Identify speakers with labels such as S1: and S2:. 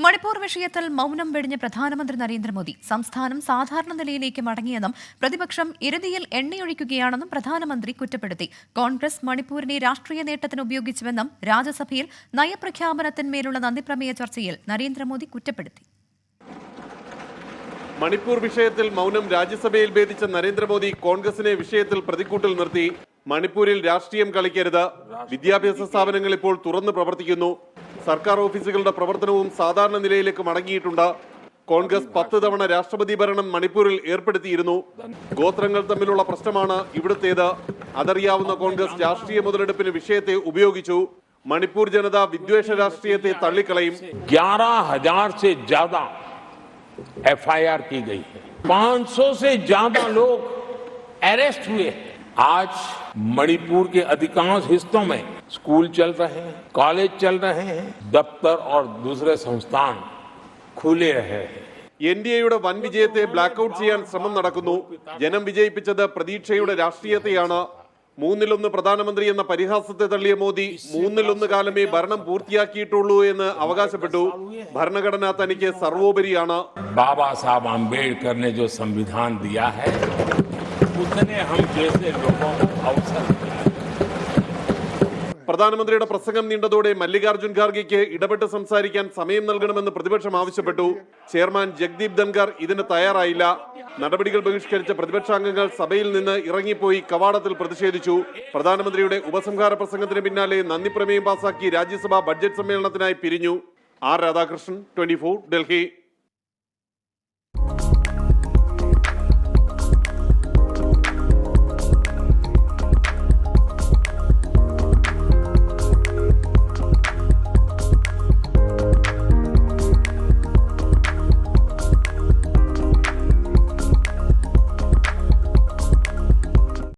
S1: മണിപ്പൂർ വിഷയത്തിൽ മൗനം വെടിഞ്ഞ പ്രധാനമന്ത്രി നരേന്ദ്രമോദി സംസ്ഥാനം സാധാരണ നിലയിലേക്ക് മടങ്ങിയെന്നും പ്രതിപക്ഷം ഇരതിയിൽ എണ്ണയൊഴിക്കുകയാണെന്നും പ്രധാനമന്ത്രി കുറ്റപ്പെടുത്തി. കോൺഗ്രസ് മണിപ്പൂരിനെ രാഷ്ട്രീയ നേട്ടത്തിന് ഉപയോഗിച്ചുവെന്നും രാജ്യസഭയിൽ നയപ്രഖ്യാപനത്തിന്മേലുള്ള നന്ദിപ്രമേയ ചർച്ചയിൽ നരേന്ദ്രമോദി കുറ്റപ്പെടുത്തി.
S2: മണിപ്പൂർ വിഷയത്തിൽ മൗനം രാജ്യസഭയിൽ ഭേദിച്ച നരേന്ദ്രമോദി കോൺഗ്രസിനെ വിഷയത്തിൽ പ്രതിക്കൂട്ടിൽ നിർത്തി. മണിപ്പൂരിൽ രാഷ്ട്രീയം കളിക്കരുത്, വിദ്യാഭ്യാസ സ്ഥാപനങ്ങൾ ഇപ്പോൾ തുറന്ന് പ്രവർത്തിക്കുന്നു, സർക്കാർ ഓഫീസുകളുടെ പ്രവർത്തനവും സാധാരണ നിലയിലേക്ക് മടങ്ങിയിട്ടുണ്ട്. കോൺഗ്രസ് 10 തവണ രാഷ്ട്രപതി ഭരണം മണിപ്പൂരിൽ ഏർപ്പെടുത്തിയിരുന്നു. ഗോത്രങ്ങൾ തമ്മിലുള്ള പ്രശ്നമാണ് ഇവിടുത്തേത്. അതറിയാവുന്ന കോൺഗ്രസ് രാഷ്ട്രീയ മുതലെടുപ്പിന് വിഷയത്തെ ഉപയോഗിച്ചു. മണിപ്പൂർ ജനത വിദ്വേഷ രാഷ്ട്രീയത്തെ തള്ളിക്കളയും.
S3: 11,000 से ज्यादा FIR की गई है, 500 से ज्यादा लोग अरेस्ट हुए हैं. आज मणिपुर के अधिकांश हिस्सों में स्कूल चल रहे हैं, कॉलेज चल रहे हैं, दफ्तर और दूसरे संस्थान खुले रहे हैं.
S2: NDAയുടെ വൻ വിജയത്തെ ബ്ലാക്ക് ഔട്ട് ചെയ്യാൻ ശ്രമം നടക്കുന്നു. ജനം വിജയിപ്പിച്ചത് പ്രതീക്ഷയുടെ രാഷ്ട്രീയത്തെയാണ്. 3-1 പ്രധാനമന്ത്രി എന്ന പരിഹാസത്തെ തള്ളിയ മോദി 3-1 കാലമേ ഭരണം പൂർത്തിയാക്കിയിട്ടുള്ളൂ എന്ന് അവകാശപ്പെട്ടു. ഭരണഘടന തനിക്ക് സർവോപരിയാണ്.
S3: बाबा साहब आम्बेडकर ने जो संविधान दिया है उसने हम जैसे लोगों को अवसर दिया.
S2: പ്രധാനമന്ത്രിയുടെ പ്രസംഗം നീണ്ടതോടെ മല്ലികാർജുൻ ഖാർഗെയ്ക്ക് ഇടപെട്ട് സംസാരിക്കാൻ സമയം നൽകണമെന്ന് പ്രതിപക്ഷം ആവശ്യപ്പെട്ടു. ചെയർമാൻ ജഗ്ദീപ് ധൻഖർ ഇതിന് തയ്യാറായില്ല. നടപടികൾ ബഹിഷ്കരിച്ച പ്രതിപക്ഷാംഗങ്ങൾ സഭയിൽ നിന്ന് ഇറങ്ങിപ്പോയി കവാടത്തിൽ പ്രതിഷേധിച്ചു. പ്രധാനമന്ത്രിയുടെ ഉപസംഹാര പ്രസംഗത്തിന് പിന്നാലെ നന്ദി പ്രമേയം പാസാക്കി രാജ്യസഭ ബഡ്ജറ്റ് സമ്മേളനത്തിനായി പിരിഞ്ഞു. ആർ രാധാകൃഷ്ണൻ, 24, ഡൽഹി.